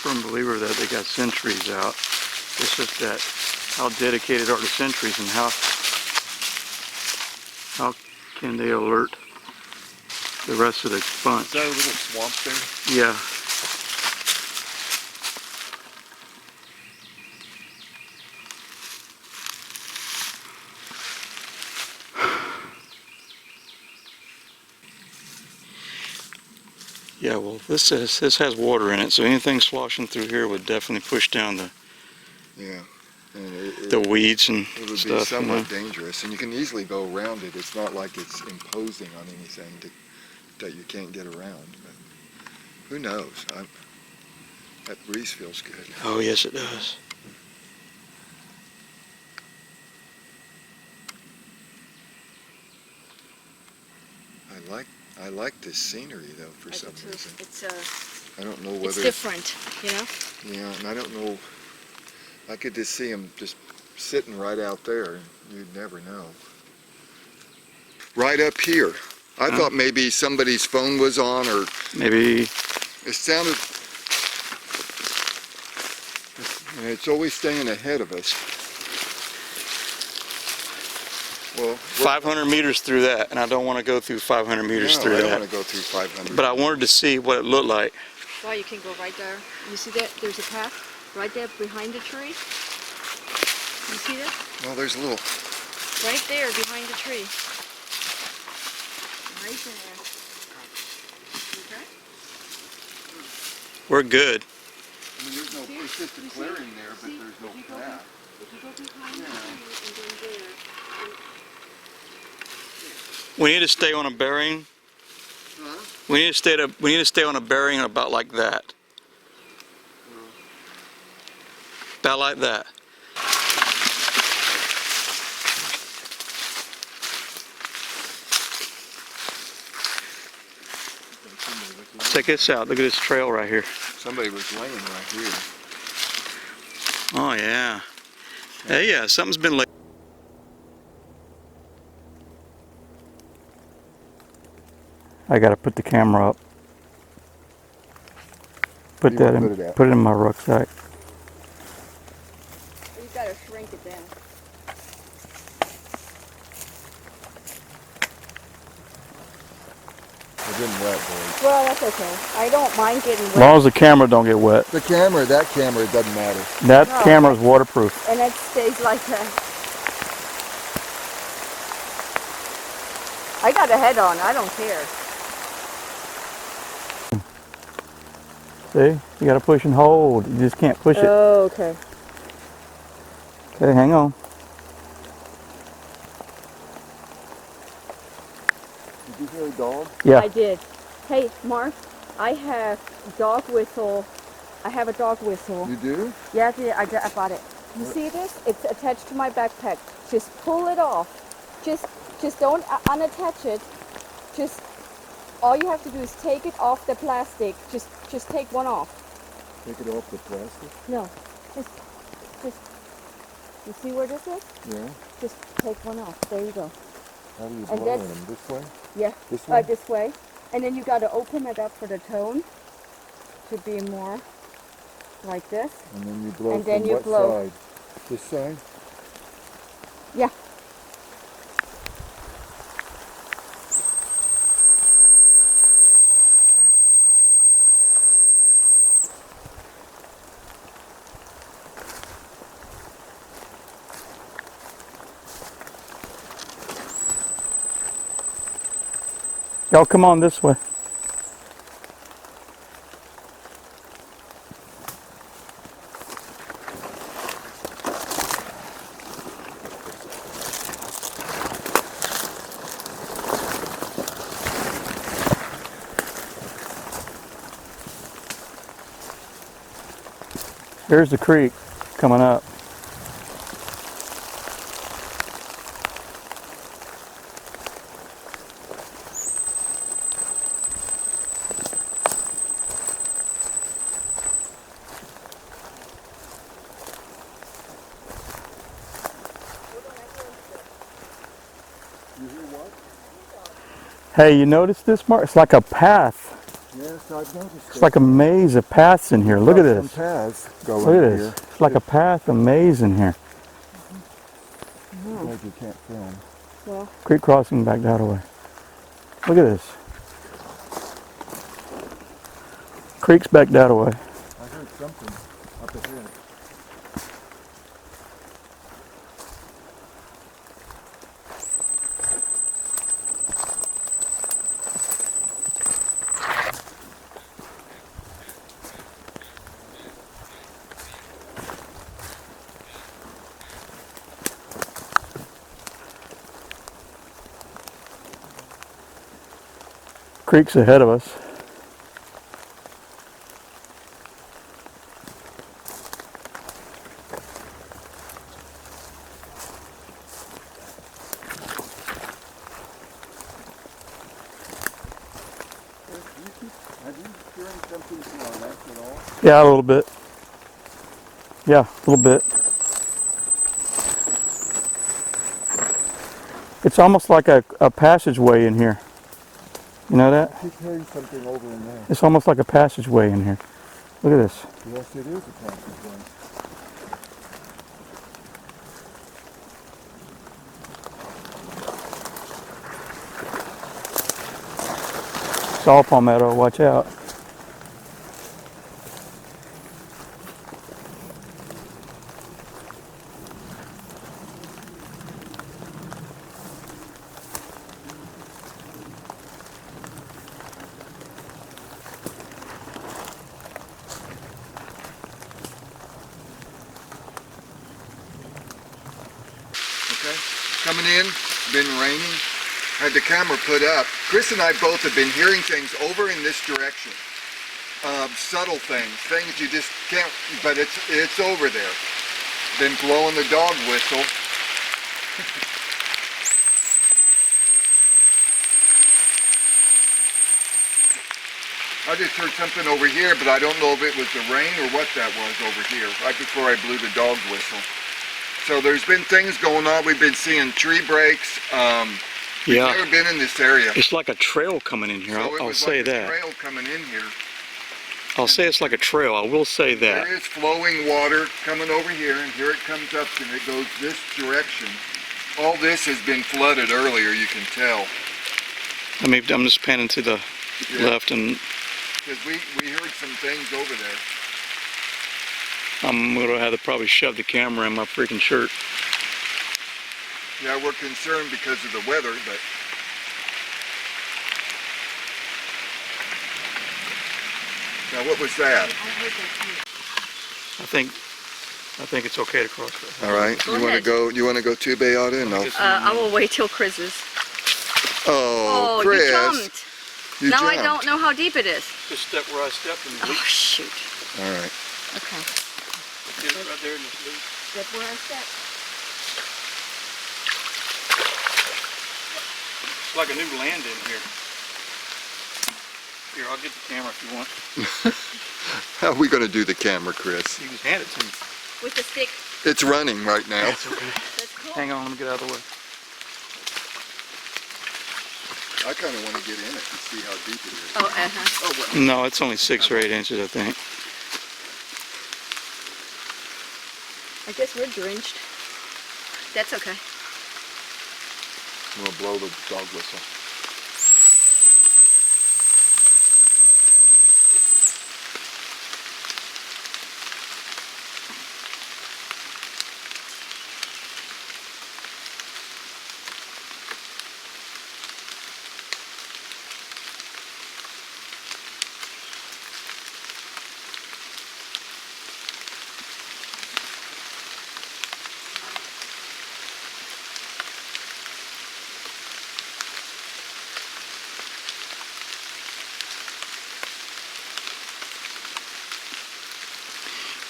firm believer that they got sentries out. It's just that how dedicated are the sentries and how can they alert the rest of the bunch? Is that a little swamp there? Yeah. Yeah, well, this has water in it, so anything sloshing through here would definitely push down the the weeds and it would stuff. Be somewhat dangerous, and you can easily go around it. It's not like it's imposing on anything that you can't get around. But who knows? That breeze feels good. Oh yes, it does. I like this scenery though for some reason. It's I don't know whether it's different, you know. Yeah, and I don't know. I could just see them just sitting right out there. You'd never know. Right up here. I thought maybe somebody's phone was on, or maybe it sounded. It's always staying ahead of us. Well, 500 meters through that, and I don't want to go through 500 meters through that. I don't want to go through 500. But I wanted to see what it looked like. Well, you can go right there. You see that? There's a path right there behind the tree. You see that? Well, there's a little. Right there behind the tree. Right there. Okay. We're good. I mean, there's no. It's just a clearing there, but there's no path. If you go behind the tree and then there. We need to stay on a bearing. Huh? We need to stay on a bearing about like that. About like that. Check this out. Look at this trail right here. Somebody was laying right here. Oh yeah. Hey, yeah. Something's been laid. I gotta put the camera up. Put it in my rucksack. You gotta shrink it down. It's getting wet, boys. Well, that's okay. I don't mind getting wet. As long as the camera don't get wet. That camera, it doesn't matter. That camera's waterproof. And it stays like that. I got a head on. I don't care. See? You gotta push and hold. You just can't push it. Oh, okay. Okay, hang on. Did you hear a dog? Yeah. I did. Hey, Mark, I have dog whistle. I have a dog whistle. You do? Yeah, I bought it. You see this? It's attached to my backpack. Just pull it off. Just don't unattach it. Just all you have to do is take it off the plastic. Just take one off. Take it off the plastic? No. Just you see where this is? Yeah. Just take one off. There you go. How do you And blow that's- them? This way? Yeah. This way? This way. And then you got to open it up for the tone to be more like this. And then you blow And from then you what blow. side? This side? Yeah. Y'all come on this way. Here's the creek coming up. You hear what? Hey, you notice this, Mark? It's like a path. Yes, I've noticed It's like a maze of paths in here. Look at Some this. paths going Look at here. this. It's like a path, a maze in here. I'm glad you can't film. Yeah. Creek crossing back that way. Look at this. Creek's back that way. I heard something up ahead. Creek's ahead of us. Have you hearing something from our left at all? Yeah, a little bit. Yeah, a little bit. It's almost like a passageway in here. You know that? I keep hearing something over in there. It's almost like a passageway in here. Look at this. Yes, it is a passageway. Saw palmetto, watch out. Okay, coming in, been raining, had the camera put up. Chris and I both have been hearing things over in this direction. Subtle things you just can't, but it's over there. Been blowing the dog whistle. I just heard something over here, but I don't know if it was the rain or what that was over here, right before I blew the dog whistle. So there's been things going on. We've been seeing tree breaks. We've Yeah. never been in this area. It's like a trail coming in here. So it I'll was say like a that. trail coming in here. I'll say it's like a trail. I will say that. There is flowing water coming over here, and here it comes up, and it goes this direction. All this has been flooded earlier, you can tell. I mean, I'm just panning to the Yeah. left, and Because we heard some things over there. I'm gonna have to probably shove the camera in my freaking shirt. Yeah, we're concerned because of the weather, but now what was that? I think it's okay to cross that. All right, Go you want to ahead. go? You want to go too, Beata? And I will wait till Chris's. oh, Oh, Chris, you jumped. you Now I jumped. don't know how deep it is. Just step where I stepped and Oh, shoot. All right. Okay. Get it right there in this loop. Step where I step. It's like a new land in here. Here, I'll get the camera if you want. How are we going to do the camera, Chris? You can just hand it to me. With the stick. It's running right now. It's okay. That's cool. Hang on, let me get out of the way. I kind of want to get in it to see how deep it is. Oh, uh-huh. Oh, well. No, it's only 6 or 8 inches, I think. I guess we're drenched. That's okay. I'm going to blow the dog whistle.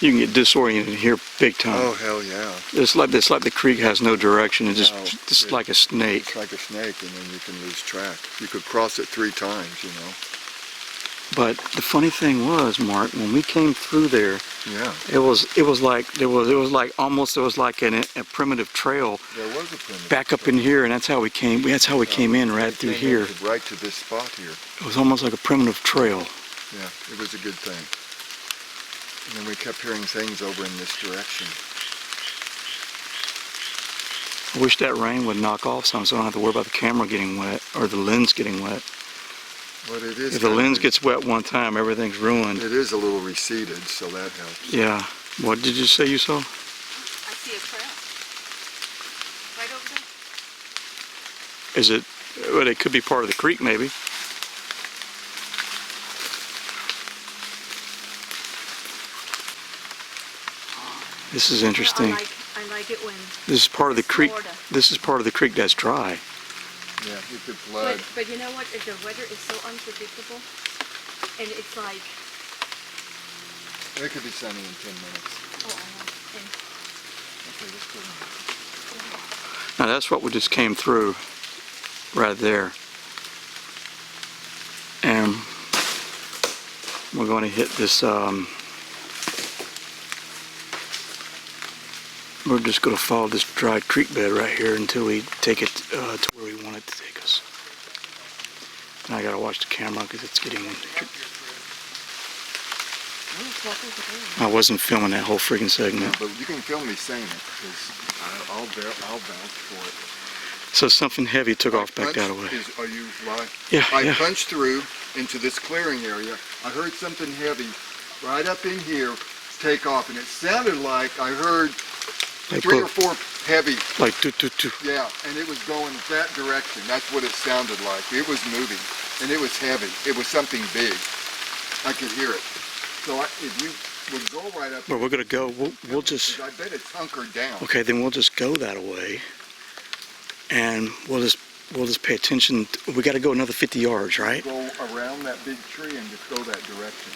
You can get disoriented here big time. Oh, hell yeah. It's like the creek has no direction. It's No, just like a snake. It's like a snake, and then you can lose track. You could cross it 3 times, you know. But the funny thing was, Mark, when we came through there, Yeah, it was like there was like almost a primitive trail there was a primitive back up in here, and that's how we came. That's how we came in right It through came here. into right to this spot here. It was almost like a primitive trail. Yeah, it was a good thing. And then we kept hearing things over in this direction. I wish that rain would knock off some, so I don't have to worry about the camera getting wet or the lens getting wet. But it is If the kind lens of, gets wet one time, everything's ruined. it is a little receded, so that helps. Yeah. What did you say you saw? I see a trail. Right over there. Is it? Well, it could be part of the creek, maybe. This is interesting. I like it when This is part of the creek. Florida. This is part of the creek that's dry. Yeah, it could flood. But you know what? If the weather is so unpredictable, and it's like, It could be sunny in 10 minutes. oh, I know. And Okay, let's put it Now that's what we just came through, right there. And we're going to hit this. We're just going to follow this dry creek bed right here until we take it to where we want it to take us. And I got to watch the camera because it's getting. I wasn't filming that whole freaking segment. But you can film me saying it, because I'll vouch for it. So something heavy took off back that way. Are you live? Yeah, I yeah. punched through into this clearing area. I heard something heavy right up in here take off, and it sounded like I heard Like 3 or 4 heavy. Like doo-doo-doo. Yeah, and it was going that direction. That's what it sounded like. It was moving, and it was heavy. It was something big. I could hear it. So if you would go right up, But we're gonna go. We'll just. I bet it's hunkered down. Okay, then we'll just go that way, and we'll just pay attention. We got to go another 50 yards, right? Go around that big tree and just go that direction.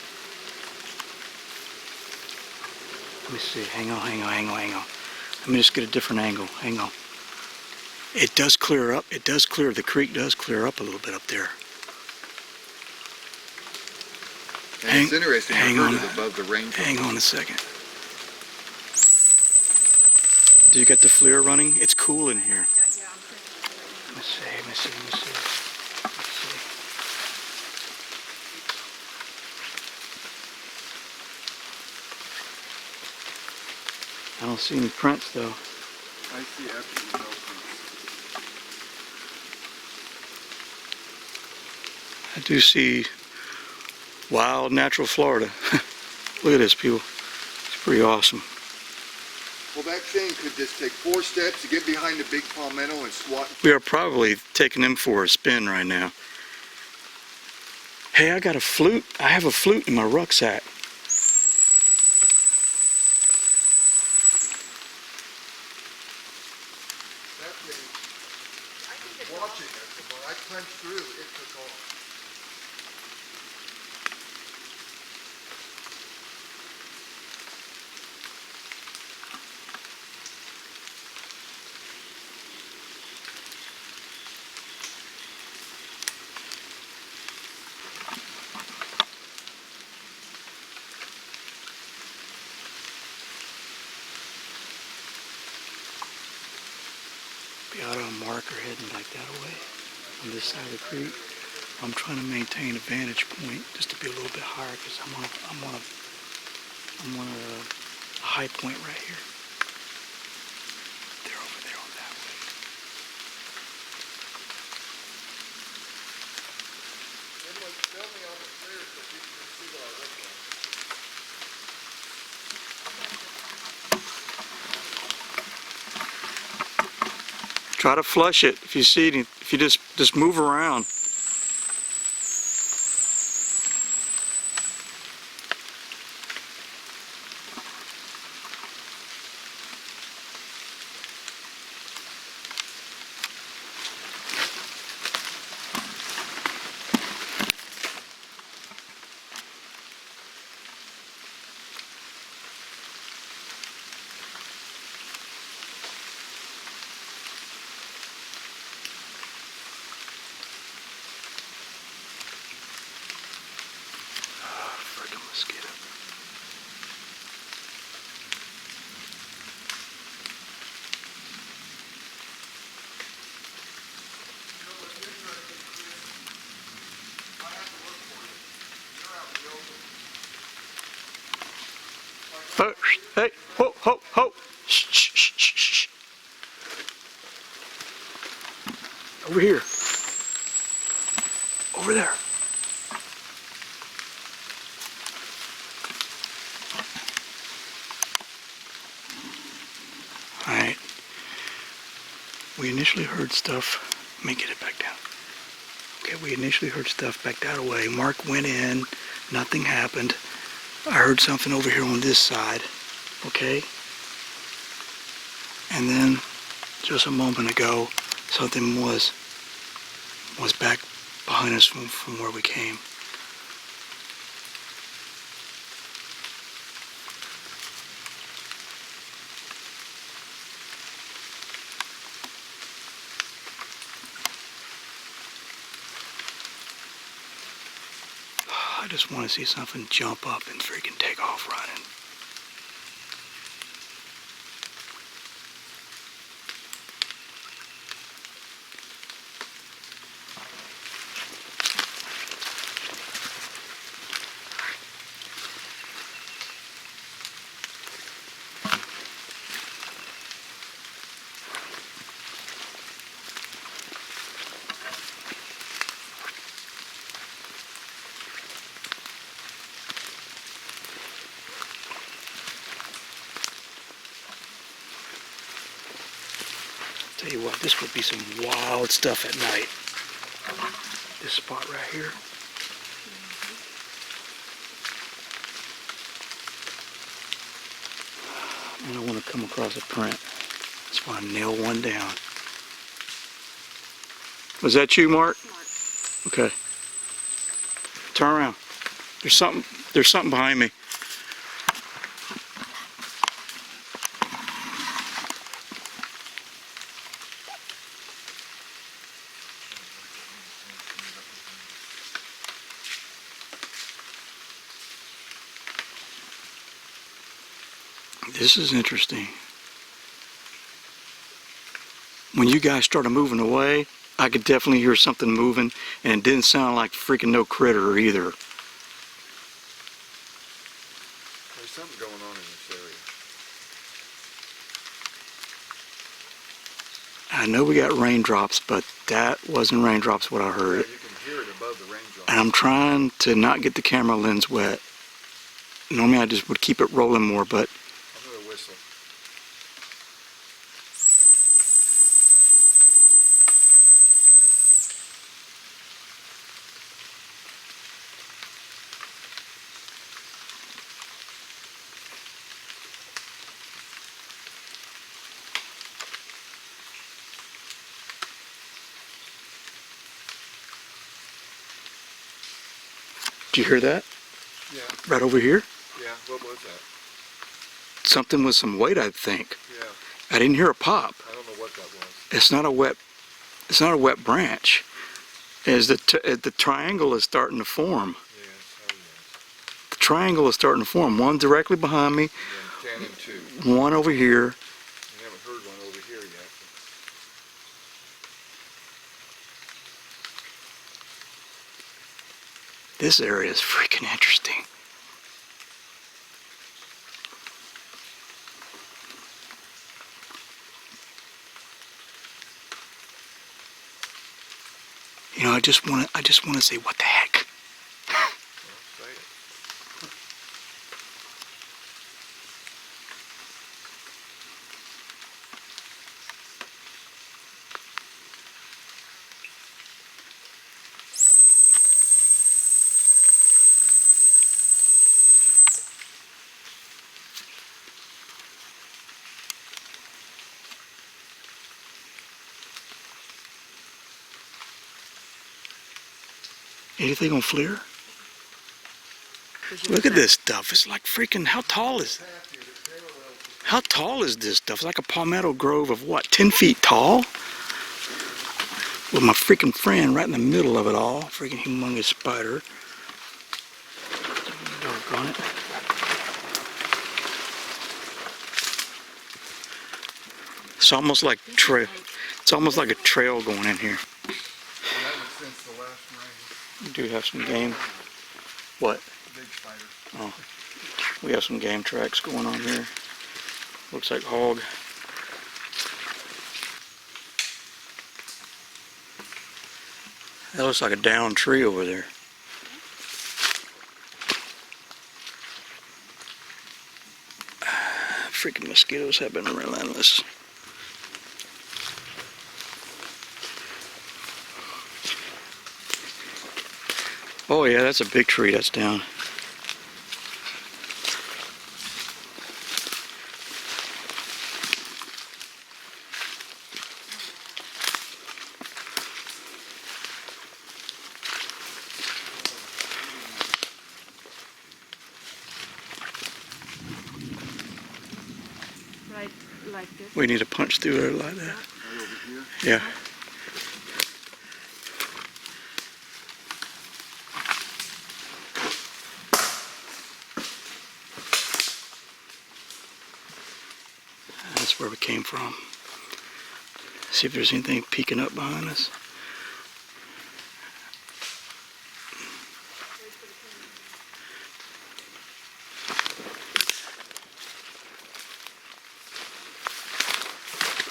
Let me see. Hang on. Let me just get a different angle. Hang on. It does clear up. It does clear. The creek does clear up a little bit up there. And it's interesting. I hang heard on. it above the rain. Hang on a second. Do you got the FLIR running? It's cool in here. Let me see. I don't see any prints though. I see absolutely no prints. I do see wild natural Florida. Look at this, people. It's pretty awesome. Well, that thing could just take 4 steps to get behind the big palmetto and swat. We are probably taking them for a spin right now. Hey, I got a flute. I have a flute in my rucksack. That thing, watching it, when I punched through, it took off. Be out on a marker heading like that away on this side of the creek. I'm trying to maintain a vantage point just to be a little bit higher because I'm on a high point right here. They're over there on that way. Film me on the clear so people can see what I look like. Try to flush it if you see it. If you just move around. Oh, hey, ho, ho, ho. Shh, shh, shh, shh, shh. Over here. Over there. Alright. We initially heard stuff. Let me get it back down. Okay, we initially heard stuff back that way. Mark went in. Nothing happened. I heard something over here on this side. Okay? And then, just a moment ago, something was back behind us from where we came. I just want to see something jump up and freaking take off running. Tell you what, this would be some wild stuff at night. This spot right here. And I want to come across a print. Just want to nail one down. Was that you, Mark? Okay. Turn around. There's something behind me. This is interesting. When you guys started moving away, I could definitely hear something moving, and it didn't sound like freaking no critter either. There's something going on in this area. I know we got raindrops, but that wasn't raindrops what I heard. Yeah, you can hear it above the raindrops. And I'm trying to not get the camera lens wet. Normally I just would keep it rolling more, but I'm going to whistle. did you hear that? Yeah. Right over here? Yeah, what was that? Something with some weight, I think. Yeah. I didn't hear a pop. I don't know what that was. It's not a wet branch. As the triangle is starting to form. Yes, oh yes. The triangle is starting to form. One directly behind me, And then 10 and 2. one over here. We haven't heard one over here yet. This area is freaking interesting. You know, I just want to say, what the heck? Well, say it. Anything on FLIR? Look at this stuff. It's like freaking, how tall is this stuff? It's like a palmetto grove of what, 10 feet tall? With my freaking friend right in the middle of it all. Freaking humongous spider. Dark on it. It's almost like trail. It's almost like a trail going in here. Since the last rain. You do have some game. What? Big spider. Oh. We have some game tracks going on here. Looks like hog. That looks like a downed tree over there. Freaking mosquitoes have been relentless. Oh yeah, that's a big tree that's down. Right, like this. We need to punch through there like that. Right over here. Yeah. That's where we came from. See if there's anything peeking up behind us.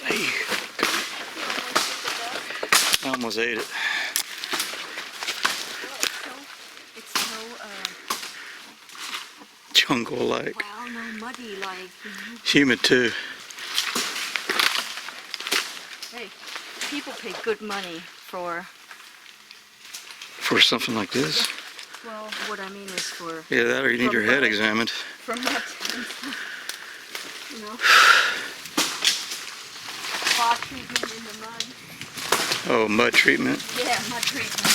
Hey, I almost ate it. It's so, Jungle-like. well, no muddy, like, Humid too. hey, people pay good money for, For something like this. well, what I mean is for, Yeah, that or you need From your head mud. examined. for mud and stuff, you know. Spa treatment in the mud. Oh, mud treatment. Yeah, mud treatment.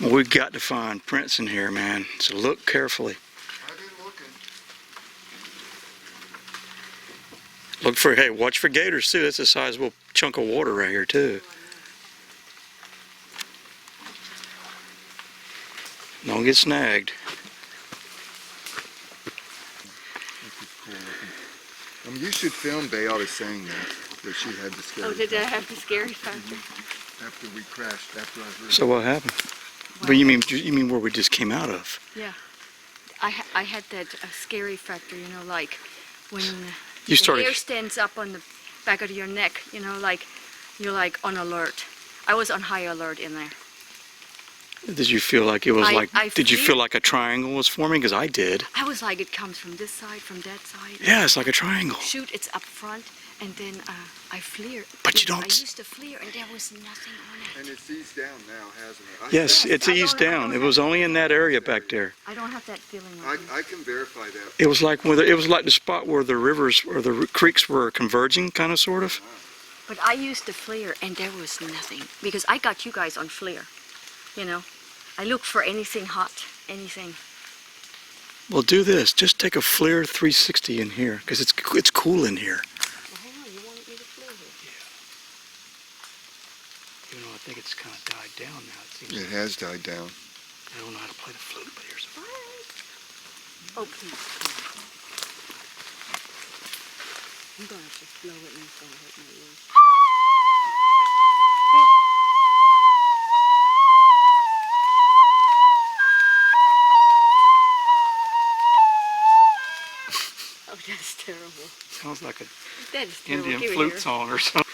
Well, we've got to find prints in here, man. So look carefully. I've been looking. Look for, hey, watch for gators too. That's a sizable chunk of water right here too. Don't get snagged. This is cool looking. You should film Bayada saying that she had the scary Oh, did I factor have the scary factor? after we crashed, after I heard So what happened? But you mean where we just came out of? Yeah. I had that scary factor, you know, like when You the started. hair stands up on the back of your neck, you know, like you're like on alert. I was on high alert in there. Did you feel like it was I Did you feel- feel like a triangle was forming? Because I did. I was like, it comes from this side, from that side. Yeah, it's like a triangle. Shoot, it's up front, and then I fleared. But you don't I s- used to flare, and there was nothing on it. And it's eased down now, hasn't it? Yes, Yes, it's I eased don't- I down. don't It was have- only in that area back there. I don't have that feeling. On me. I can verify that. It was like it was like the spot where the rivers or the creeks were converging, kind of, sort of. But I used the flare, and there was nothing because I got you guys on flare. You know, I looked for anything hot, anything. Well, do this. Just take a FLIR 360 in here, because it's cool in here. Well, hang on, you wanted me to flare here? Even though I think it's kind of died down now. It seems. It has died down. I don't know how to play the flute, but here's a. Oh, please. I'm gonna just blow it and it's gonna hurt my ears. Oh, that's terrible. Sounds like an That is terrible. Indian Give it flute here. song or something.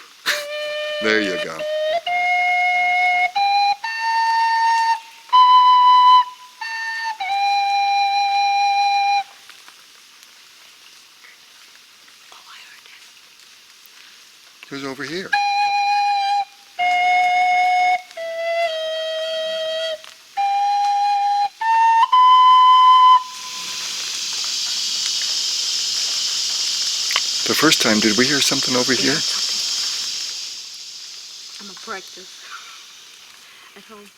There you go. Oh, I heard that. Who's over here? The first time, did we hear something over Yeah, here? something. I'm a practice at home.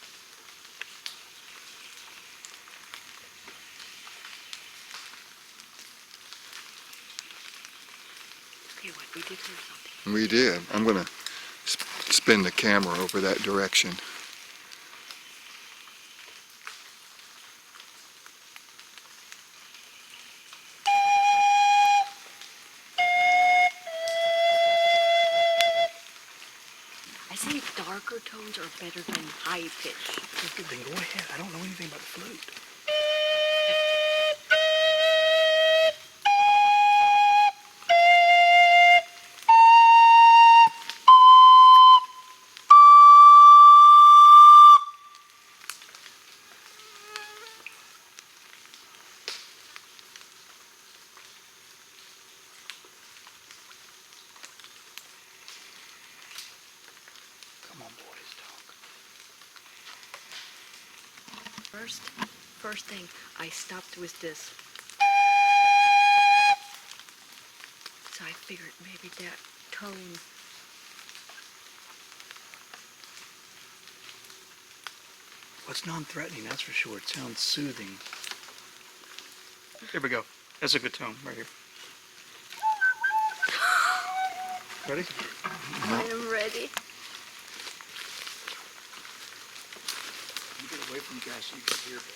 Okay, what? We did hear something. We did. I'm going to spin the camera over that direction. darker tones are better than high pitch? Then go ahead. I don't know anything about the flute. Come on, boys, talk. First thing I stopped was this. So I figured maybe that tone. Well, it's non-threatening, that's for sure. It sounds soothing. Here we go. That's a good tone right here. Ready? I am ready. You get away from you guys so you can hear better.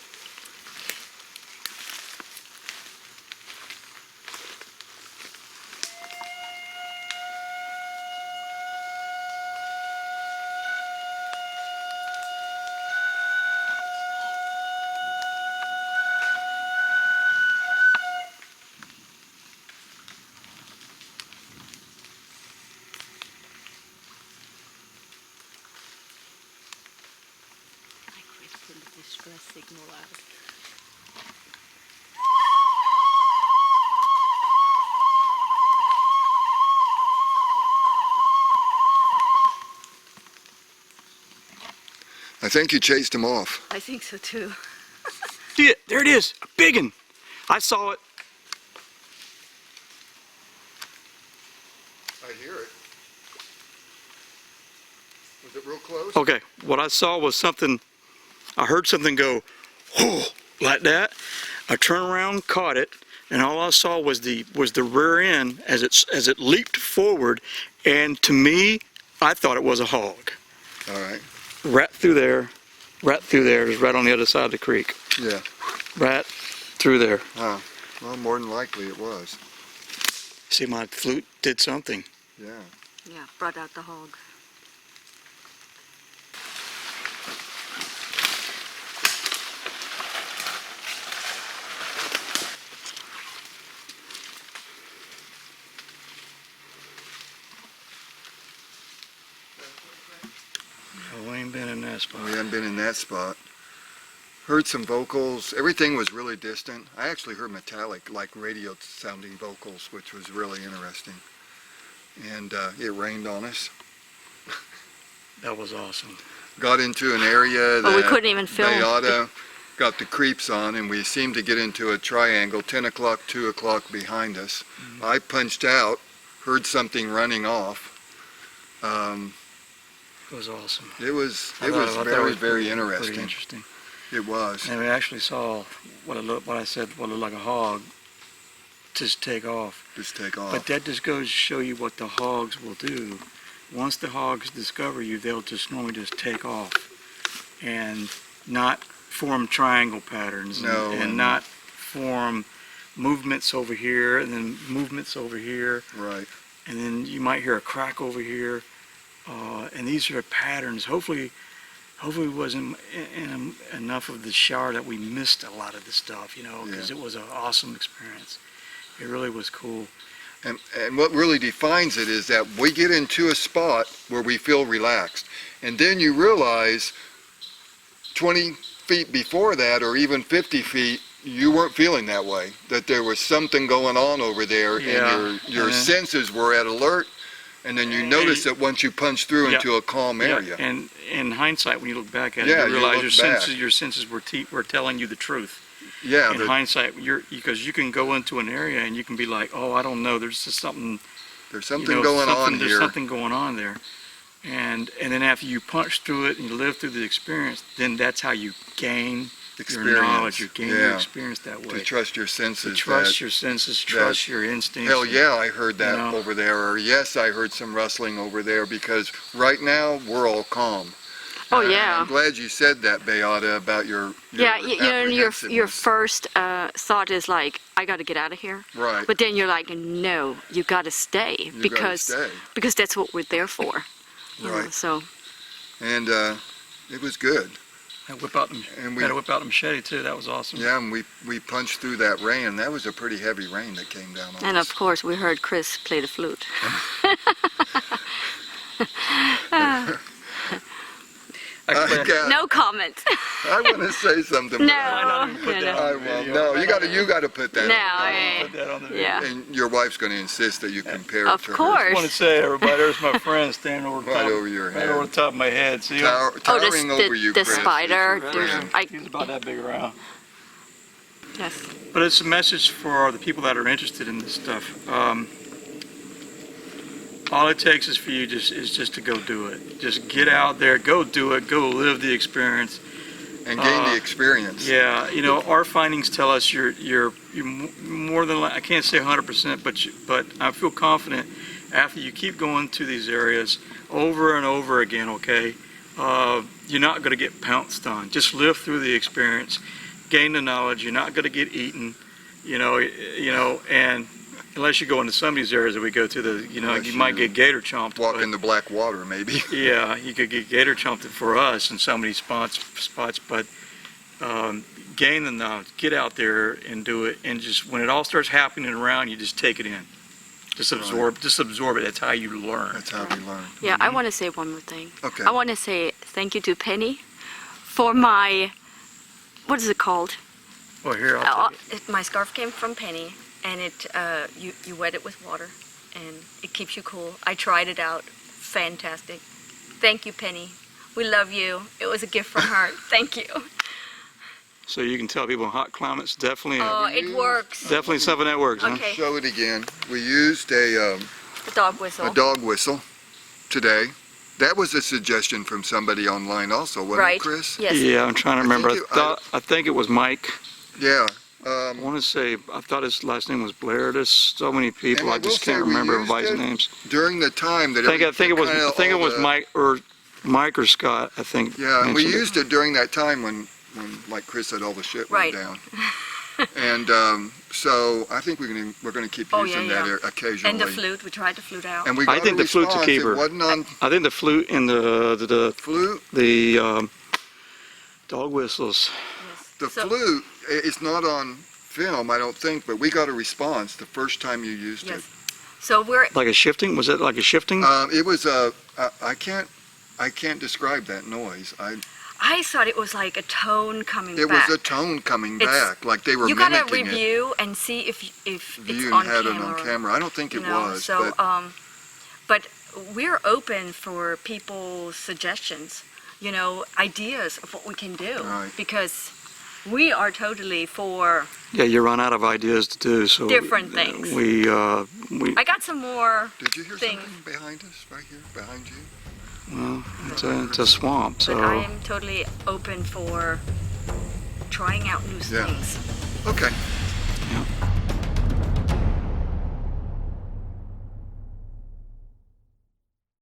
I quit putting the distress signal out. I think you chased him off. I think so too. See it? There it is. A big one. I saw it. I hear it. Was it real close? Okay, what I saw was something, I heard something go, whoo, like that. I turned around, caught it, and all I saw was the rear end as it leaped forward, and to me, I thought it was a hog. All right. Right through there, it was right on the other side of the creek. Yeah. Right through there. Oh, well, more than likely it was. See, my flute did something. Yeah. Yeah, brought out the hog. Oh, we ain't been in that spot. We hadn't been in that spot. Heard some vocals. Everything was really distant. I actually heard metallic, like radio sounding vocals, which was really interesting. And it rained on us. That was awesome. Got into an area that Well, we couldn't even film. Beata got the creeps on, and we seemed to get into a triangle, 10 o'clock, 2 o'clock behind us. Mm-hmm. I punched out, heard something running off. It was awesome. It was I thought it very, was very pretty interesting. interesting. It was. And we actually saw what I said looked like a hog just take off. Just take off. But that just goes to show you what the hogs will do. Once the hogs discover you, they'll just normally just take off and not form triangle patterns and not form movements over here and then movements over here. Right. And then you might hear a crack over here. And these are patterns. Hopefully it wasn't enough of the shower that we missed a lot of the stuff, because it was an awesome experience. It really was cool. And what really defines it is that we get into a spot where we feel relaxed. And then you realize 20 feet before that, or even 50 feet, you weren't feeling that way. That there was something going on over there, and your senses were at alert. And then you notice that once you punch through into a calm area. And in hindsight, when you look back at it, you realize your senses were telling you the truth. Yeah. In hindsight, because you can go into an area and you can be like, oh, I don't know, there's just something. There's something going on here. There's something going on there. And then after you punch through it and you live through the experience, then that's how you gain your knowledge, you gain your experience that way. To trust your senses. To trust your senses, trust your instincts. Hell yeah, I heard that over there. Or yes, I heard some rustling over there, because right now we're all calm. Oh yeah. I'm glad you said that, Beata, about your your first thought is like, I got to get out of here. Right. But then you're like, no, you got to stay because that's what we're there for. You know, so. And it was good. I whip out the, And had to whip out the machete too. That was awesome. Yeah, and we punched through that rain. That was a pretty heavy rain that came down on And us. of course, we heard Chris play the flute. No comment. I want to say something. No. But Might not even put that I on the won't. video. No, you got to put that. No, on. Put that on the video. yeah. And your wife's going to insist that you compare Of it to her. course. I want to say, everybody, there's my friend standing over the Right top, over your right head. over the top of my head. See him? Towering over you, the Chris. spider. He's your There's, friend. He's about that big around. yes. But it's a message for the people that are interested in this stuff. All it takes is for you just to go do it. Just get out there, go do it, go live the experience. And gain the experience. Yeah, you know, our findings tell us you're more than, I can't say 100%, but I feel confident after you keep going to these areas over and over again, okay, you're not going to get pounced on. Just live through the experience, gain the knowledge. You're not going to get eaten, you know, and unless you go into some of these areas that we go to, Unless you might you get gator chomped. Walk but- in the black water, maybe. Yeah, you could get gator chomped for us in some of these spots, but gain the knowledge, get out there and do it, and just when it all starts happening around you, just take it in. Just absorb it. That's how you learn. That's how we learn. Yeah, I want to say one more thing. Okay. I want to say thank you to Penny for my, what is it called? Well, here, I'll take it. My scarf came from Penny, and it you wet it with water, and it keeps you cool. I tried it out. Fantastic. Thank you, Penny. We love you. It was a gift from her. Thank you. So you can tell people in hot climates, definitely, Oh, it works. definitely something that works, huh? Okay. Show it again. We used a The dog whistle. dog whistle today. That was a suggestion from somebody online also, wasn't Right. it, Chris? Yes. Yeah, I'm trying to remember. think I think it was Mike. Yeah. I want to say, I thought his last name was Blair. There's so many people, And I I just will say can't we remember used everybody's it names. During the time that I think it was Mike. Mike or Scott, I think. Yeah, and we mentioned it. used it during that time when like Chris said, all the shit Right. went down. And so I think we're gonna keep Oh, using yeah, that yeah. occasionally. And the flute. We tried the flute out. And we I got think a the flute's a response. keeper. It wasn't on I think the flute and flute. the dog whistles. Yes. The So- flute is not on film, I don't think, but we got a response the first time you used Yes. it. So we're Like a shifting? Was it like a shifting? It was I can't describe that noise. I thought it was like a tone coming It back. was a tone coming It's- back, like they were You gotta mimicking it. review and see if it's You on had camera. it on camera. I don't think You it know, was, so but but we're open for people's suggestions. You know, ideas of what we can do Right. because we are totally for. Yeah, you run out of ideas to do, so Different things. We I got some more. did you hear thing. something behind us, right here, behind you? well, it's a swamp, But so I am totally open for trying out new Yeah. things. Okay.